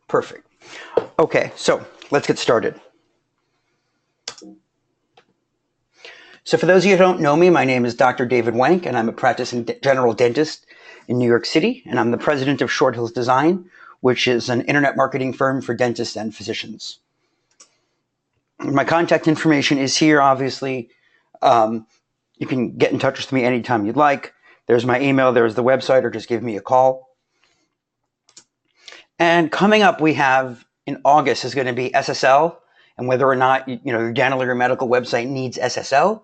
Perfect. Okay, so let's get started. So for those of you who don't know me, my name is Dr. David Wank, and I'm a practicing general dentist in New York City, and I'm the president of Short Hills Design, which is an internet marketing firm for dentists and physicians. My contact information is here, obviously. You can get in touch with me anytime you'd like. There's my email, there's the website, or just give me a call. And coming up, we have in August is going to be SSL, and whether or not your dental or your medical website needs SSL,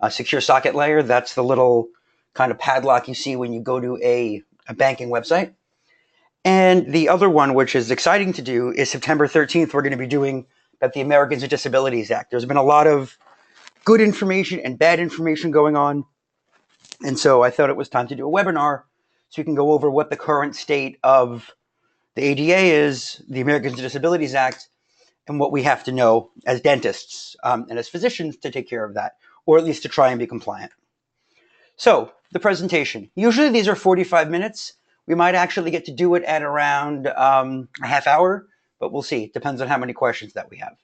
secure socket layer. That's the little kind of padlock you see when you go to a banking website. And the other one, which is exciting to do, is September 13th. We're going to be doing about the Americans with Disabilities Act. There's been a lot of good information and bad information going on, and so I thought it was time to do a webinar so we can go over what the current state of the ADA is, the Americans with Disabilities Act, and what we have to know as dentists and as physicians to take care of that, or at least to try and be compliant. So, the presentation. Usually these are 45 minutes. We might actually get to do it at around a half hour, but we'll see. It depends on how many questions that we have.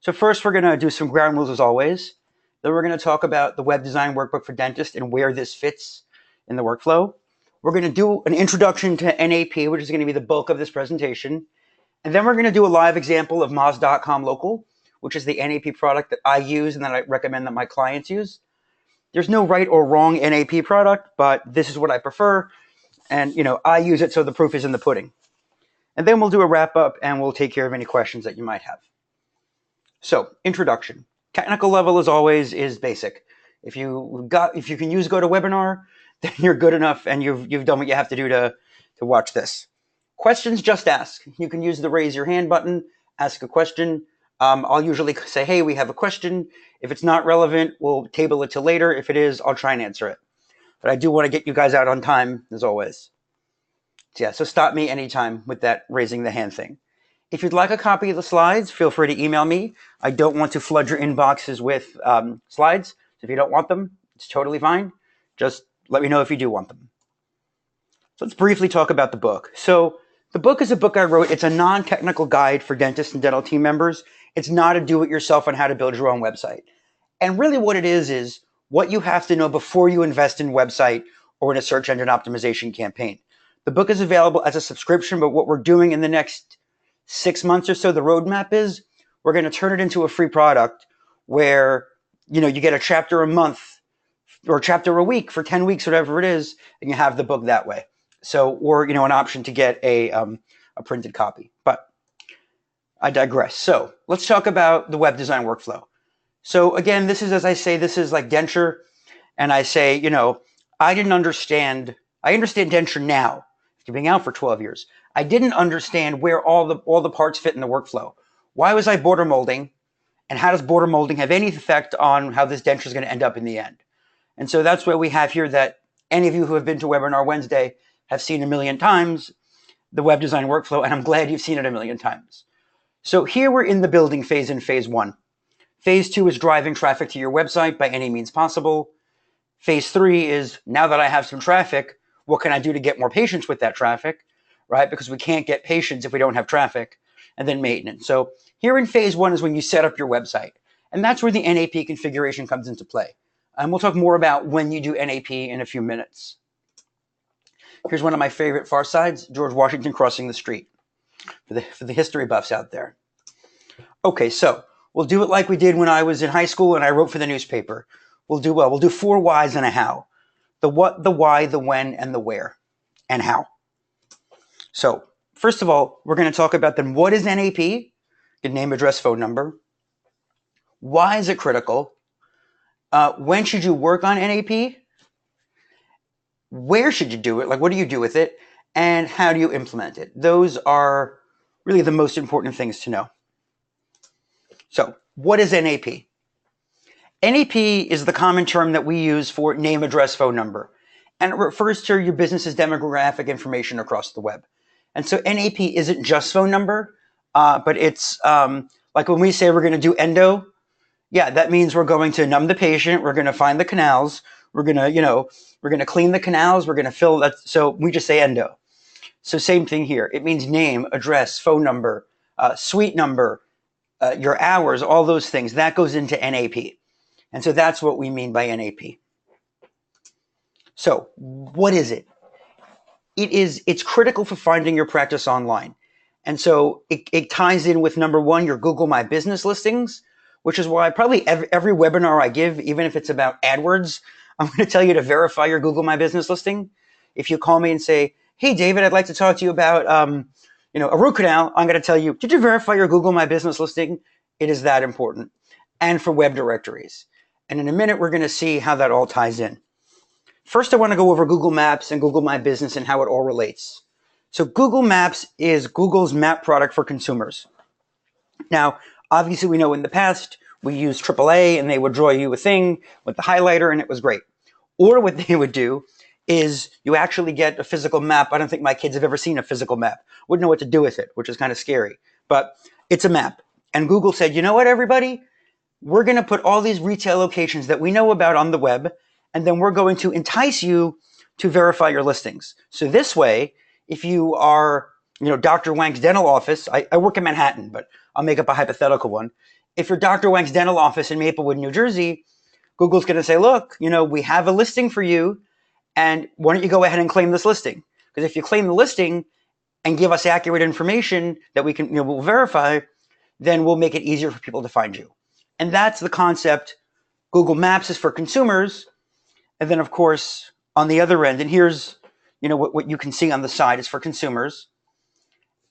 So first, we're going to do some ground rules as always. Then we're going to talk about the web design workbook for dentists and where this fits in the workflow. We're going to do an introduction to NAP, which is going to be the bulk of this presentation. And then we're going to do a live example of Moz.com Local, which is the NAP product that I use and that I recommend that my clients use. There's no right or wrong NAP product, but this is what I prefer. And, I use it, so the proof is in the pudding. And then we'll do a wrap up and we'll take care of any questions that you might have. So, introduction. Technical level, as always, is basic. If you can use GoToWebinar, then you're good enough and you've done what you have to do to watch this. Questions, just ask. You can use the raise your hand button, ask a question. I'll usually say, hey, we have a question. If it's not relevant, we'll table it till later. If it is, I'll try and answer it. But I do want to get you guys out on time, as always. So stop me anytime with that raising the hand thing. If you'd like a copy of the slides, feel free to email me. I don't want to flood your inboxes with slides. So if you don't want them, it's totally fine. Just let me know if you do want them. So let's briefly talk about the book. So the book is a book I wrote. It's a non-technical guide for dentists and dental team members. It's not a do-it-yourself on how to build your own website. And really what it is what you have to know before you invest in a website or in a search engine optimization campaign. The book is available as a subscription, but what we're doing in the next 6 months or so, the roadmap is we're going to turn it into a free product where, you get a chapter a month or a chapter a week for 10 weeks, whatever it is, and you have the book that way. So, or, an option to get a printed copy. But I digress. So let's talk about the web design workflow. So again, this is, as I say, this is like denture. And I say, I understand denture now, after being out for 12 years. I didn't understand where all the parts fit in the workflow. Why was I border molding? And how does border molding have any effect on how this denture is going to end up in the end? And so that's why we have here that any of you who have been to Webinar Wednesday have seen a million times the web design workflow, and I'm glad you've seen it a million times. So here we're in the building phase in phase 1. Phase 2 is driving traffic to your website by any means possible. Phase 3 is, now that I have some traffic, what can I do to get more patients with that traffic, right? Because we can't get patients if we don't have traffic. And then maintenance. So here in phase 1 is when you set up your website. And that's where the NAP configuration comes into play. And we'll talk more about when you do NAP in a few minutes. Here's one of my favorite Far Sides, George Washington crossing the street, for the history buffs out there. Okay, so we'll do it like we did when I was in high school and I wrote for the newspaper. We'll do 4 whys and a how. The what, the why, the when, and the where, and how. So first of all, we're going to talk about then what is NAP, the name, address, phone number. Why is it critical? When should you work on NAP? Where should you do it? Like, what do you do with it? And how do you implement it? Those are really the most important things to know. So, what is NAP? NAP is the common term that we use for name, address, phone number. And it refers to your business's demographic information across the web. And so NAP isn't just phone number, but it's like when we say we're going to do endo, yeah, that means we're going to numb the patient, we're going to find the canals, we're going to, we're going to clean the canals, we're going to fill that. So we just say endo. So same thing here. It means name, address, phone number, suite number, your hours, all those things. That goes into NAP. And so that's what we mean by NAP. So what is it? It's critical for finding your practice online. And so it ties in with number one, your Google My Business listings, which is why probably every webinar I give, even if it's about AdWords, I'm going to tell you to verify your Google My Business listing. If you call me and say, hey, David, I'd like to talk to you about a root canal, I'm going to tell you, did you verify your Google My Business listing? It is that important. And for web directories. And in a minute, we're going to see how that all ties in. First, I want to go over Google Maps and Google My Business and how it all relates. So Google Maps is Google's map product for consumers. Now, obviously, we know in the past, we used AAA and they would draw you a thing with the highlighter and it was great. Or what they would do is you actually get a physical map. I don't think my kids have ever seen a physical map. Wouldn't know what to do with it, which is kind of scary. But it's a map. And Google said, you know what, everybody? We're going to put all these retail locations that we know about on the web, and then we're going to entice you to verify your listings. So this way, if you are, Dr. Wank's dental office, I work in Manhattan, but I'll make up a hypothetical one. If you're Dr. Wank's dental office in Maplewood, New Jersey, Google's going to say, look, we have a listing for you, and why don't you go ahead and claim this listing? Because if you claim the listing and give us accurate information that we can, we'll verify, then we'll make it easier for people to find you. And that's the concept. Google Maps is for consumers. And then, of course, on the other end, and here's, what you can see on the side is for consumers.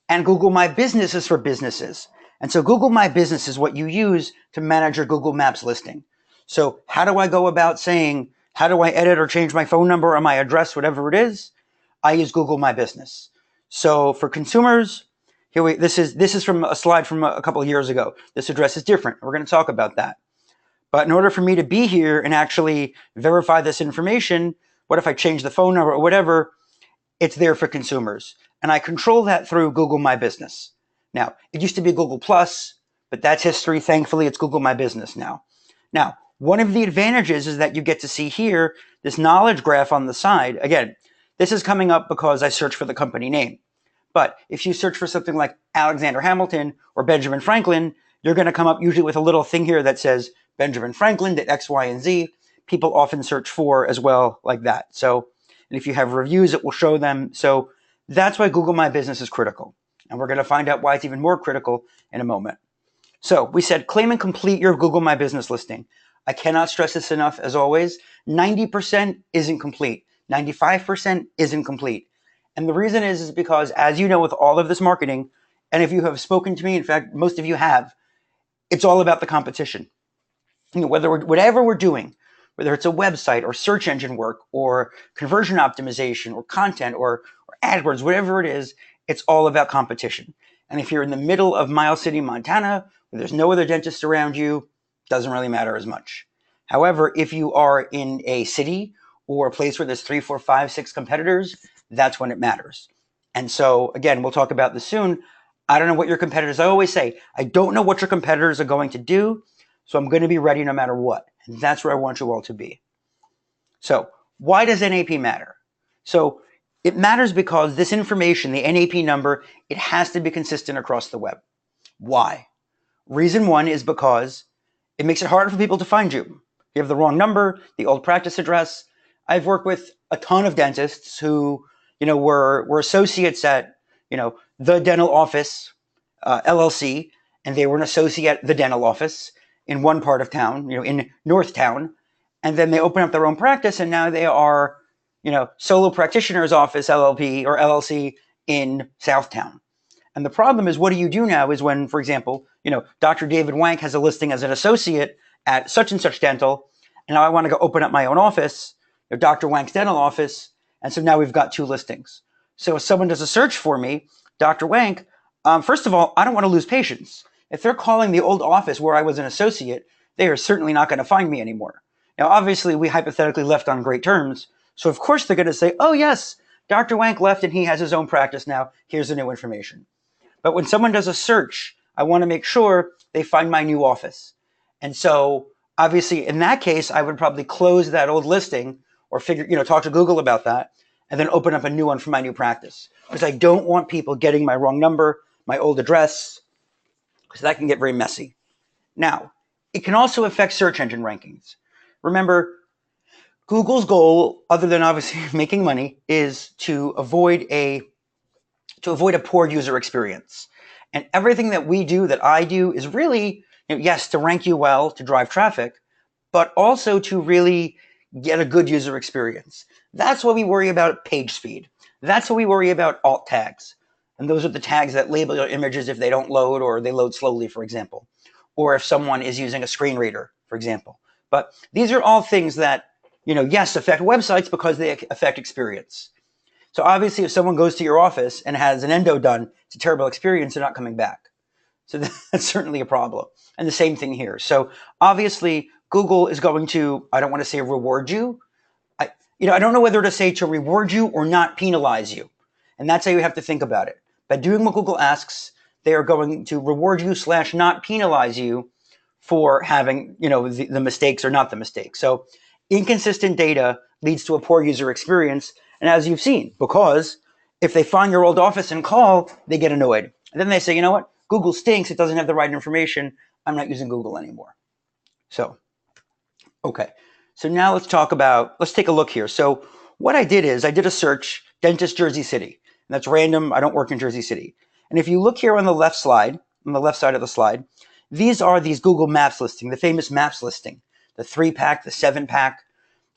And Google My Business is for businesses. And so Google My Business is what you use to manage your Google Maps listing. So how do I go about saying, how do I edit or change my phone number or my address, whatever it is? I use Google My Business. So for consumers, this is from a slide from a couple of years ago. This address is different. We're going to talk about that. But in order for me to be here and actually verify this information, what if I change the phone number or whatever? It's there for consumers. And I control that through Google My Business. Now, it used to be Google Plus, but that's history. Thankfully, it's Google My Business now. Now, one of the advantages is that you get to see here this knowledge graph on the side. Again, this is coming up because I search for the company name. But if you search for something like Alexander Hamilton or Benjamin Franklin, you're going to come up usually with a little thing here that says Benjamin Franklin did X, Y, and Z. People often search for as well like that. So, and if you have reviews, it will show them. So that's why Google My Business is critical. And we're going to find out why it's even more critical in a moment. So we said claim and complete your Google My Business listing. I cannot stress this enough, as always. 90% isn't complete. 95% isn't complete. And the reason is because, as you know, with all of this marketing, and if you have spoken to me, in fact, most of you have, it's all about the competition. Whatever we're doing, whether it's a website or search engine work or conversion optimization or content or AdWords, whatever it is, it's all about competition. And if you're in the middle of Miles City, Montana, where there's no other dentist around you, it doesn't really matter as much. However, if you are in a city or a place where there's 3, 4, 5, 6 competitors, that's when it matters. And so, again, we'll talk about this soon. I don't know what your competitors, I always say, I don't know what your competitors are going to do, so I'm going to be ready no matter what. And that's where I want you all to be. So why does NAP matter? So it matters because this information, the NAP number, it has to be consistent across the web. Why? Reason one is because it makes it harder for people to find you. If you have the wrong number, the old practice address. I've worked with a ton of dentists who, were associates at, the dental office, LLC, and they were an associate at the dental office in one part of town, in North Town. And then they open up their own practice and now they are, solo practitioner's office, LLP or LLC in Southtown. And the problem is, what do you do now is when, for example, Dr. David Wank has a listing as an associate at such and such dental, and now I want to go open up my own office, Dr. Wank's dental office, and so now we've got 2 listings. So if someone does a search for me, Dr. Wank, first of all, I don't want to lose patients. If they're calling the old office where I was an associate, they are certainly not going to find me anymore. Now, obviously, we hypothetically left on great terms, so of course they're going to say, oh yes, Dr. Wank left and he has his own practice now. Here's the new information. But when someone does a search, I want to make sure they find my new office. And so obviously in that case, I would probably close that old listing or talk to Google about that. and then open up a new one for my new practice, because I don't want people getting my wrong number, my old address, because that can get very messy. Now, it can also affect search engine rankings. Remember, Google's goal, other than obviously making money, is to avoid a poor user experience. And everything that we do, that I do, is really, yes, to rank you well, to drive traffic, but also to really get a good user experience. That's why we worry about page speed. That's why we worry about alt tags. And those are the tags that label your images if they don't load or they load slowly, for example, or if someone is using a screen reader, for example. But these are all things that, yes, affect websites because they affect experience. So obviously, if someone goes to your office and has an endo done, it's a terrible experience. They're not coming back. So that's certainly a problem. And the same thing here. So obviously, Google is going to, I don't want to say reward you. I don't know whether to say to reward you or not penalize you. And that's how you have to think about it. By doing what Google asks, they are going to reward you / not penalize you for having, the mistakes or not the mistakes. So inconsistent data leads to a poor user experience. And as you've seen, because if they find your old office and call, they get annoyed. And then they say, you know what? Google stinks. It doesn't have the right information. I'm not using Google anymore. So, okay. So now let's take a look here. So what I did is I did a search, dentist Jersey City. And that's random. I don't work in Jersey City. And if you look here on the left side of the slide, these are these Google Maps listing, the famous Maps listing, the 3-pack, the 7-pack.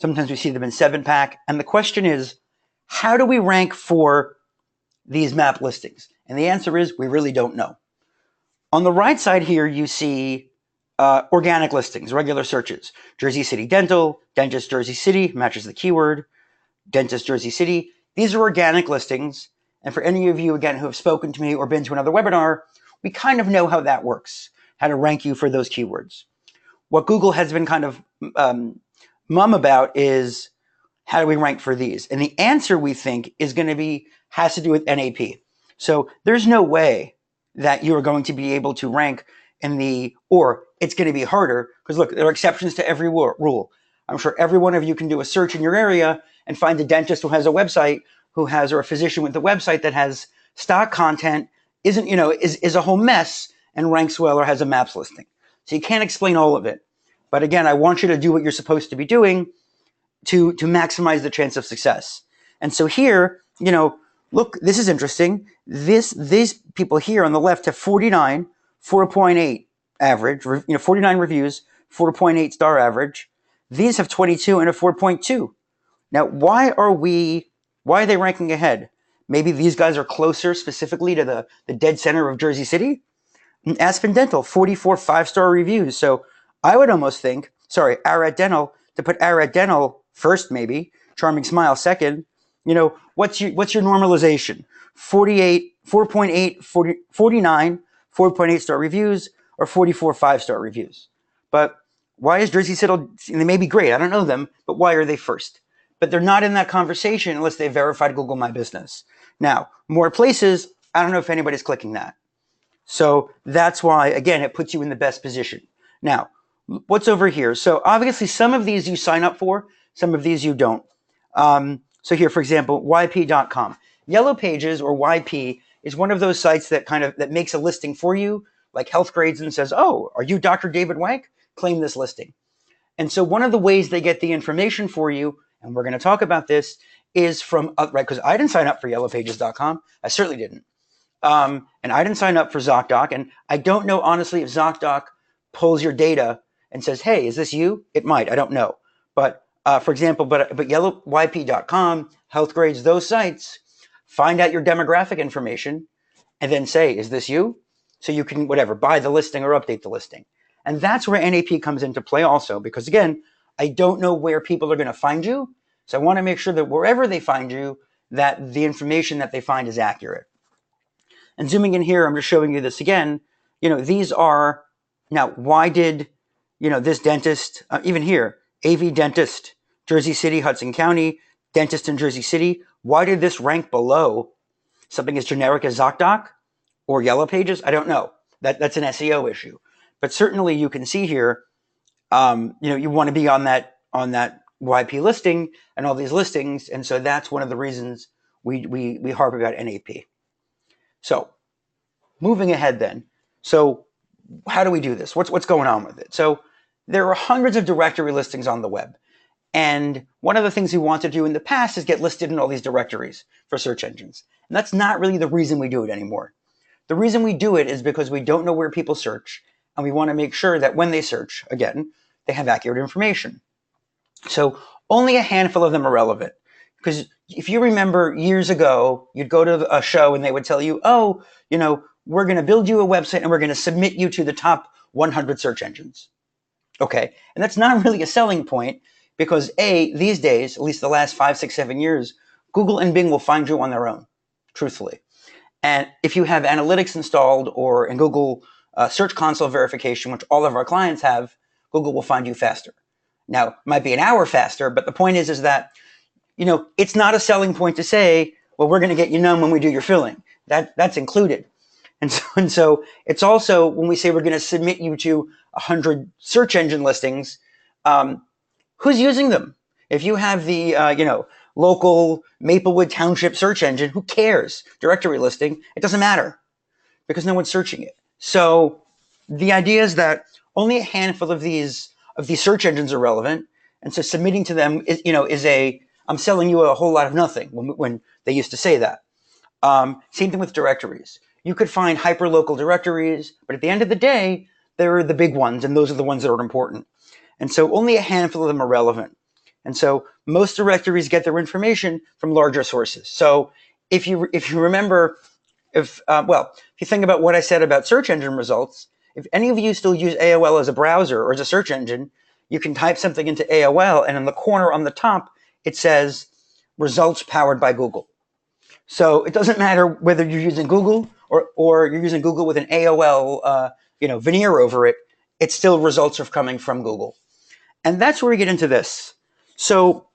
Sometimes we see them in 7-pack. And the question is, how do we rank for these map listings? And the answer is, we really don't know. On the right side here, you see organic listings, regular searches. Jersey City Dental, Dentist Jersey City, matches the keyword, Dentist Jersey City. These are organic listings. And for any of you, again, who have spoken to me or been to another webinar, we kind of know how that works, how to rank you for those keywords. What Google has been kind of mum about is, how do we rank for these? And the answer, we think, has to do with NAP. So there's no way that you are going to be able to rank or it's going to be harder, because look, there are exceptions to every rule. I'm sure every one of you can do a search in your area and find a dentist who has a website, or a physician with a website that has stock content, is a whole mess and ranks well or has a maps listing. So you can't explain all of it. But again, I want you to do what you're supposed to be doing to maximize the chance of success. And so here, look, this is interesting. These people here on the left have 49, 4.8 average, 49 reviews, 4.8 star average. These have 22 and a 4.2. Now, why are they ranking ahead? Maybe these guys are closer specifically to the dead center of Jersey City. Aspen Dental, 44 5-star reviews. So I would almost think, Arad Dental, to put Arad Dental first, maybe, Charming Smile second. What's your normalization? 48, 4.8, 49, 4.8 star reviews, or 44 5-star reviews. But why is Jersey City, they may be great, I don't know them, but why are they first? But they're not in that conversation unless they verified Google My Business. Now, more places, I don't know if anybody's clicking that. So that's why, again, it puts you in the best position. Now, what's over here? So obviously some of these you sign up for, some of these you don't. So here, for example, yp.com. Yellow Pages, or YP, is one of those sites that makes a listing for you, like Health Grades, and says, oh, are you Dr. David Wank? Claim this listing. And so one of the ways they get the information for you, and we're going to talk about this, is from, because I didn't sign up for yellowpages.com. I certainly didn't. And I didn't sign up for ZocDoc. And I don't know, honestly, if ZocDoc pulls your data and says, hey, is this you? It might. I don't know. But for example, but yellowYP.com, Health Grades, those sites, find out your demographic information and then say, is this you? So you can, buy the listing or update the listing. And that's where NAP comes into play also, because again, I don't know where people are going to find you. So I want to make sure that wherever they find you, that the information that they find is accurate. And zooming in here, I'm just showing you this again. These are, now, why did, this dentist, even here, AV Dentist, Jersey City, Hudson County, Dentist in Jersey City, why did this rank below something as generic as ZocDoc or Yellow Pages? I don't know. That's an SEO issue. But certainly you can see here, you want to be on that YP listing and all these listings. And so that's one of the reasons we harp about NAP. So moving ahead then. So how do we do this? What's going on with it? So there are hundreds of directory listings on the web. And one of the things we want to do in the past is get listed in all these directories for search engines. And that's not really the reason we do it anymore. The reason we do it is because we don't know where people search, and we want to make sure that when they search, again, they have accurate information. So only a handful of them are relevant. Because if you remember years ago, you'd go to a show and they would tell you, oh, we're going to build you a website and we're going to submit you to the top 100 search engines. Okay, and that's not really a selling point because these days, at least the last 5, 6, 7 years, Google and Bing will find you on their own, truthfully. And if you have analytics installed or in Google Search Console verification, which all of our clients have, Google will find you faster. Now, it might be an hour faster, but the point is that, it's not a selling point to say, well, we're going to get you known when we do your filling. That's included. And so it's also when we say we're going to submit you to 100 search engine listings, who's using them? If you have the, local Maplewood Township search engine, who cares? Directory listing, it doesn't matter because no one's searching it. So the idea is that only a handful of these search engines are relevant. And so submitting to them is I'm selling you a whole lot of nothing when they used to say that. Same thing with directories. You could find hyperlocal directories, but at the end of the day, they're the big ones, and those are the ones that are important. And so only a handful of them are relevant. And so most directories get their information from larger sources. So if you remember, if you think about what I said about search engine results, if any of you still use AOL as a browser or as a search engine, you can type something into AOL, and in the corner on the top, it says results powered by Google. So it doesn't matter whether you're using Google or you're using Google with an AOL veneer over it. It's still results are coming from Google. And that's where we get into this. So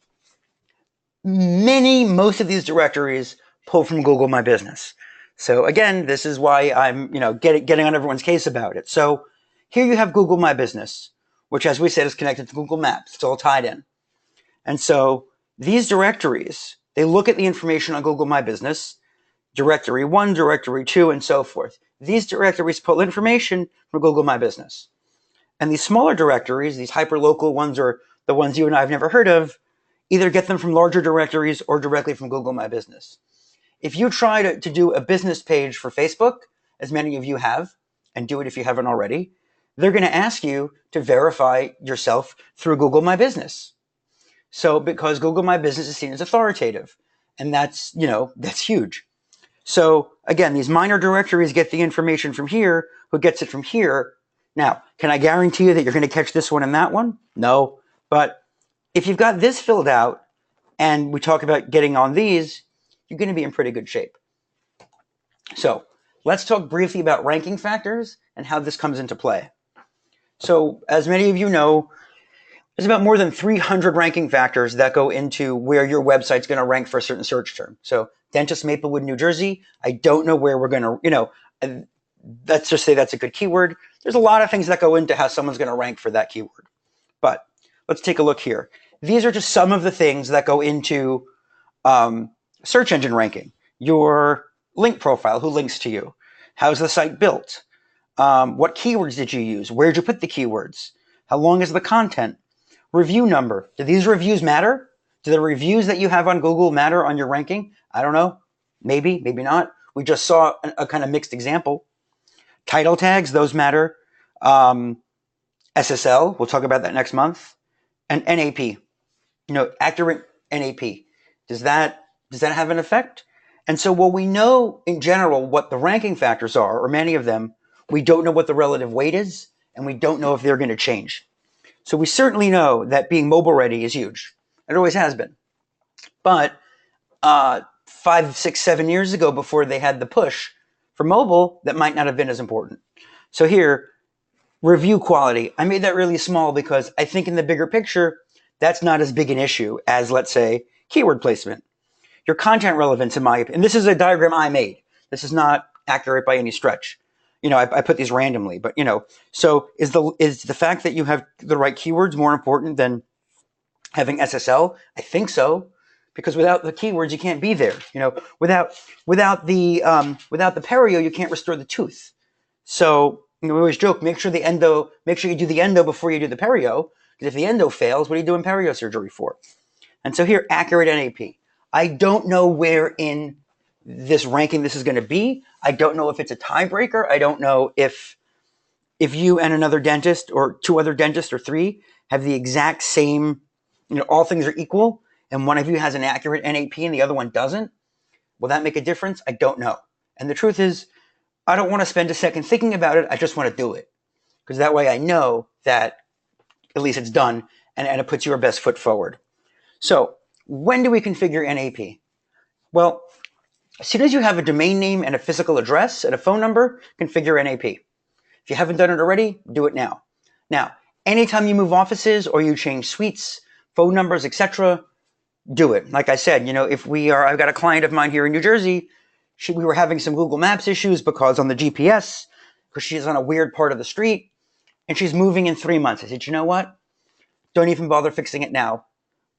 most of these directories pull from Google My Business. So again, this is why I'm getting on everyone's case about it. So here you have Google My Business, which, as we said, is connected to Google Maps. It's all tied in. And so these directories, they look at the information on Google My Business, directory 1, directory 2, and so forth. These directories pull information from Google My Business. And these smaller directories, these hyperlocal ones, or the ones you and I have never heard of, either get them from larger directories or directly from Google My Business. If you try to do a business page for Facebook, as many of you have, and do it if you haven't already, they're going to ask you to verify yourself through Google My Business. So because Google My Business is seen as authoritative, and that's huge. So again, these minor directories get the information from here. Who gets it from here? Now, can I guarantee you that you're going to catch this one and that one? No. But if you've got this filled out and we talk about getting on these, you're going to be in pretty good shape. So let's talk briefly about ranking factors and how this comes into play. So as many of you know, there's about more than 300 ranking factors that go into where your website's going to rank for a certain search term. So Dentist Maplewood, New Jersey, I don't know where we're going to, let's just say that's a good keyword. There's a lot of things that go into how someone's going to rank for that keyword. But let's take a look here. These are just some of the things that go into search engine ranking. Your link profile, who links to you? How's the site built? What keywords did you use? Where did you put the keywords? How long is the content? Review number. Do these reviews matter? Do the reviews that you have on Google matter on your ranking? I don't know. Maybe, maybe not. We just saw a kind of mixed example. Title tags, those matter. SSL, we'll talk about that next month. And NAP, accurate NAP. Does that have an effect? And so while we know in general what the ranking factors are, or many of them, we don't know what the relative weight is, and we don't know if they're going to change. So we certainly know that being mobile ready is huge. It always has been. But 5, 6, 7 years ago, before they had the push for mobile, that might not have been as important. So here, review quality. I made that really small because I think in the bigger picture, that's not as big an issue as, let's say, keyword placement. Your content relevance, in my opinion, and this is a diagram I made. This is not accurate by any stretch. I put these randomly, but so is the fact that you have the right keywords more important than having SSL? I think so, because without the keywords, you can't be there. Without the perio, you can't restore the tooth. So we always joke, make sure you do the endo before you do the perio, because if the endo fails, what are you doing perio surgery for? And so here, accurate NAP. I don't know where in this ranking this is going to be. I don't know if it's a tiebreaker. I don't know if you and another dentist or two other dentists or three have the exact same, all things are equal, and one of you has an accurate NAP and the other one doesn't. Will that make a difference? I don't know. And the truth is, I don't want to spend a second thinking about it. I just want to do it, because that way I know that at least it's done, and it puts your best foot forward. So when do we configure NAP? Well, as soon as you have a domain name and a physical address and a phone number, configure NAP. If you haven't done it already, do it now. Now, anytime you move offices or you change suites, phone numbers, etc., do it. Like I said, I've got a client of mine here in New Jersey. We were having some Google Maps issues because on the GPS, because she's on a weird part of the street, and she's moving in 3 months. I said, you know what? Don't even bother fixing it now.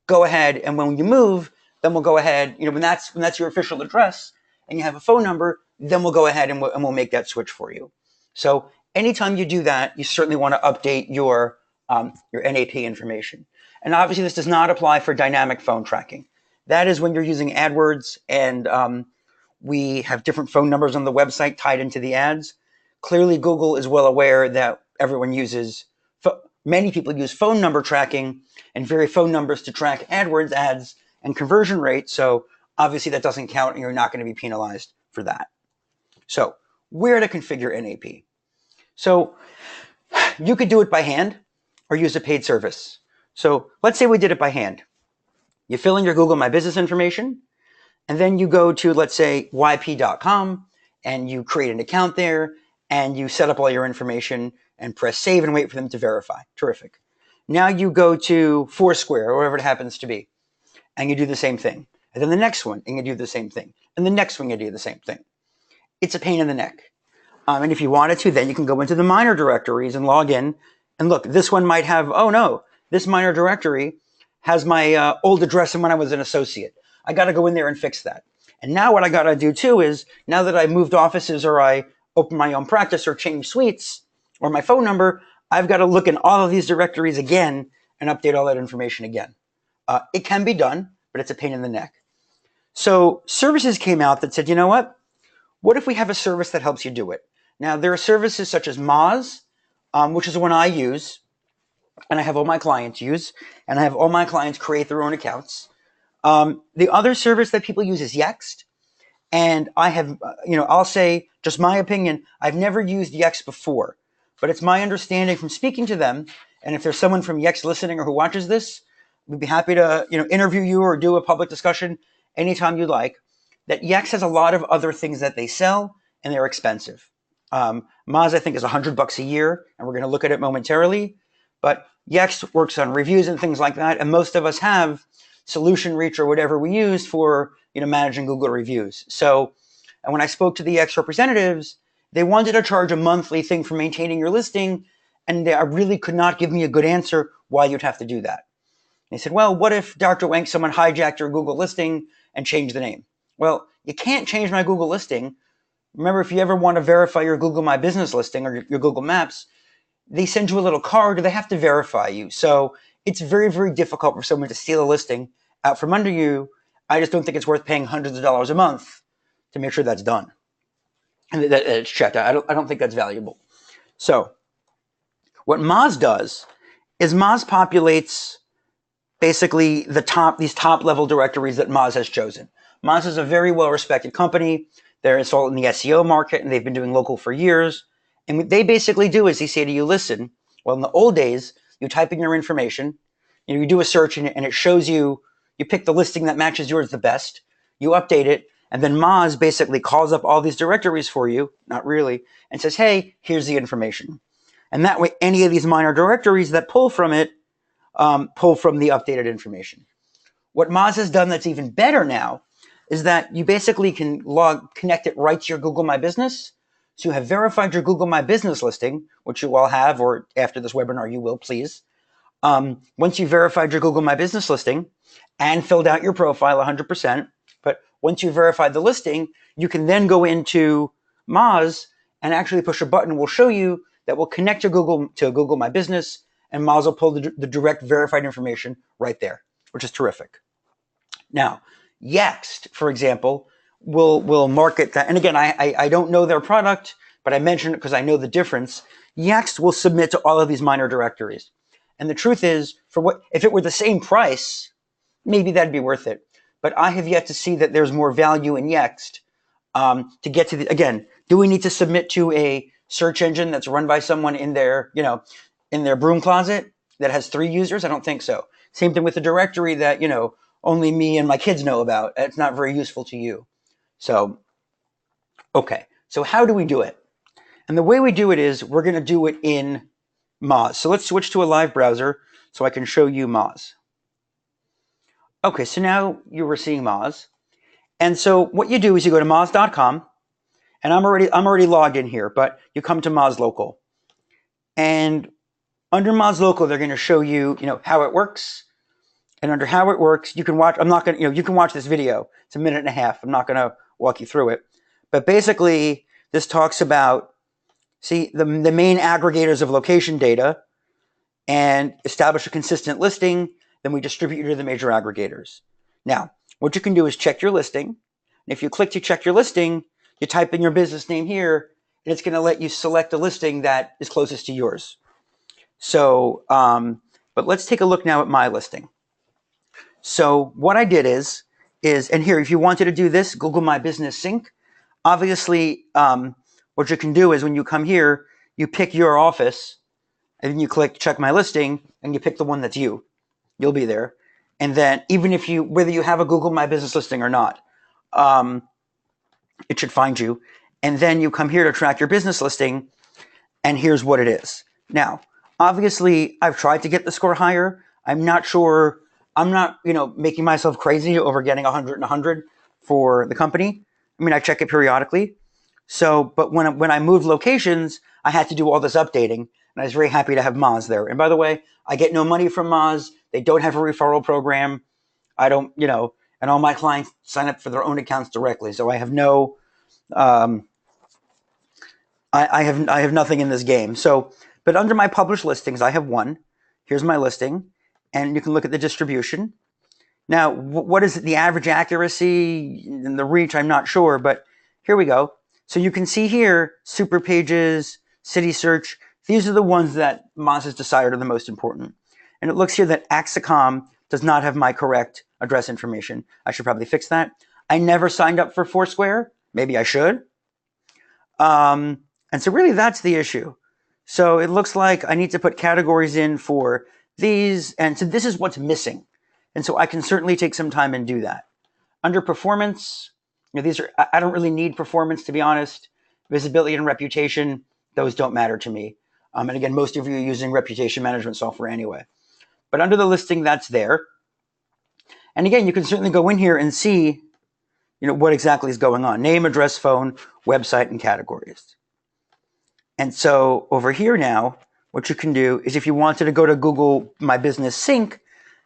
Go ahead, and when you move, then we'll go ahead. When that's your official address, and you have a phone number, then we'll go ahead and we'll make that switch for you. So anytime you do that, you certainly want to update your NAP information. And obviously, this does not apply for dynamic phone tracking. That is when you're using AdWords and we have different phone numbers on the website tied into the ads. Clearly, Google is well aware that many people use phone number tracking and vary phone numbers to track AdWords ads and conversion rate. So obviously that doesn't count and you're not going to be penalized for that. So where to configure NAP? So you could do it by hand or use a paid service. So let's say we did it by hand. You fill in your Google My Business information, and then you go to, let's say, yp.com, and you create an account there, and you set up all your information and press save and wait for them to verify. Terrific. Now you go to Foursquare or whatever it happens to be, and you do the same thing. And then the next one, and you do the same thing. And the next one, you do the same thing. It's a pain in the neck. And if you wanted to, then you can go into the minor directories and log in. And look, this one might have, oh no, this minor directory has my old address and when I was an associate. I got to go in there and fix that. And now what I got to do too is, now that I moved offices or I opened my own practice or changed suites or my phone number, I've got to look in all of these directories again and update all that information again. It can be done, but it's a pain in the neck. So services came out that said, you know what? What if we have a service that helps you do it? Now, there are services such as Moz, which is the one I use, and I have all my clients use, and I have all my clients create their own accounts. The other service that people use is Yext, and I have, I'll say, just my opinion, I've never used Yext before, but it's my understanding from speaking to them, and if there's someone from Yext listening or who watches this, we'd be happy to, interview you or do a public discussion anytime you'd like, that Yext has a lot of other things that they sell, and they're expensive. Moz, I think, is $100 a year, and we're going to look at it momentarily. But Yext works on reviews and things like that, and most of us have Solution Reach or whatever we use for managing Google reviews. So, and when I spoke to the Yext representatives, they wanted to charge a monthly thing for maintaining your listing, and they really could not give me a good answer why you'd have to do that. And they said, well, what if, Dr. Wenk, someone hijacked your Google listing and changed the name? Well, you can't change my Google listing. Remember, if you ever want to verify your Google My Business listing or your Google Maps, they send you a little card or they have to verify you. So it's very, very difficult for someone to steal a listing out from under you. I just don't think it's worth paying hundreds of dollars a month to make sure that's done and that it's checked. I don't think that's valuable. So what Moz does is Moz populates basically these top level directories that Moz has chosen. Moz is a very well-respected company. They're installed in the SEO market, and they've been doing local for years. And what they basically do is they say to you, listen, well, in the old days, you type in your information, you do a search, and it shows you pick the listing that matches yours the best, you update it, and then Moz basically calls up all these directories for you, not really, and says, hey, here's the information. And that way, any of these minor directories that pull from it, pull from the updated information. What Moz has done that's even better now is that you basically can connect it right to your Google My Business. So you have verified your Google My Business listing, which you all have, or after this webinar you will, please. Once you verified your Google My Business listing and filled out your profile 100%, but once you verified the listing, you can then go into Moz and actually push a button. We'll show you that will connect your Google to Google My Business, and Moz will pull the direct verified information right there, which is terrific. Now, Yext, for example, will market that. And again, I don't know their product, but I mention it because I know the difference. Yext will submit to all of these minor directories. And the truth is, if it were the same price, maybe that'd be worth it. But I have yet to see that there's more value in Yext to get to again, do we need to submit to a search engine that's run by someone in their, in their broom closet that has 3 users? I don't think so. Same thing with the directory that, only me and my kids know about. It's not very useful to you. So, okay. So how do we do it? And the way we do it is we're going to do it in Moz. So let's switch to a live browser so I can show you Moz. Okay, so now you were seeing Moz. And so what you do is you go to moz.com, and I'm already logged in here, but you come to Moz Local. And under Moz Local, they're going to show you, how it works. And under how it works, you can watch, you can watch this video. It's 1.5 minutes. I'm not going to walk you through it. But basically, this talks about, the main aggregators of location data and establish a consistent listing. Then we distribute you to the major aggregators. Now, what you can do is check your listing. And if you click to check your listing, you type in your business name here, and it's going to let you select a listing that is closest to yours. So, but let's take a look now at my listing. So what I did is, and here, if you wanted to do this, Google My Business Sync, obviously, what you can do is when you come here, you pick your office, and then you click check my listing, and you pick the one that's you. You'll be there. And then even if whether you have a Google My Business listing or not, it should find you. And then you come here to track your business listing, and here's what it is. Now, obviously, I've tried to get the score higher. I'm not sure. I'm not, making myself crazy over getting 100 and 100 for the company. I mean, I check it periodically. So, but when I moved locations, I had to do all this updating, and I was very happy to have Moz there. And by the way, I get no money from Moz. They don't have a referral program. I don't, and all my clients sign up for their own accounts directly. So I have no, I have nothing in this game. So, but under my published listings, I have one. Here's my listing, and you can look at the distribution. Now, what is the average accuracy and the reach? I'm not sure, but here we go. So you can see here, super pages, city search. These are the ones that Moz has decided are the most important. And it looks here that Axicom does not have my correct address information. I should probably fix that. I never signed up for Foursquare. Maybe I should. And so really that's the issue. So it looks like I need to put categories in for these. And so this is what's missing. And so I can certainly take some time and do that. Under performance, these are, I don't really need performance, to be honest. Visibility and reputation, those don't matter to me. And again, most of you are using reputation management software anyway. But under the listing, that's there. And again, you can certainly go in here and see, what exactly is going on. Name, address, phone, website, and categories. And so over here now, what you can do is if you wanted to go to Google My Business Sync,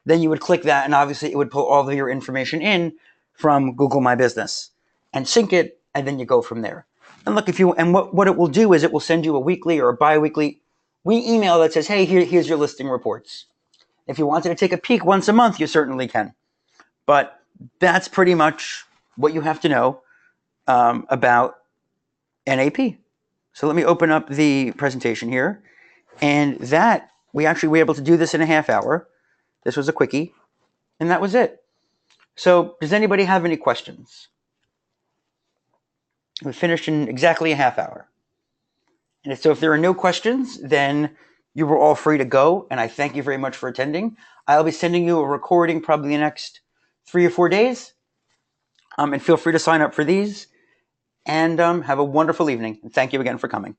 then you would click that, and obviously it would pull all of your information in from Google My Business and sync it, and then you go from there. And look, what it will do is it will send you a weekly or a bi-weekly email that says, hey, here's your listing reports. If you wanted to take a peek once a month, you certainly can. But that's pretty much what you have to know about NAP. So let me open up the presentation here. And that, we actually were able to do this in a half hour. This was a quickie. And that was it. So does anybody have any questions? We finished in exactly a half hour. And so if there are no questions, then you were all free to go. And I thank you very much for attending. I'll be sending you a recording probably the next 3 or 4 days. And feel free to sign up for these. And have a wonderful evening. And thank you again for coming.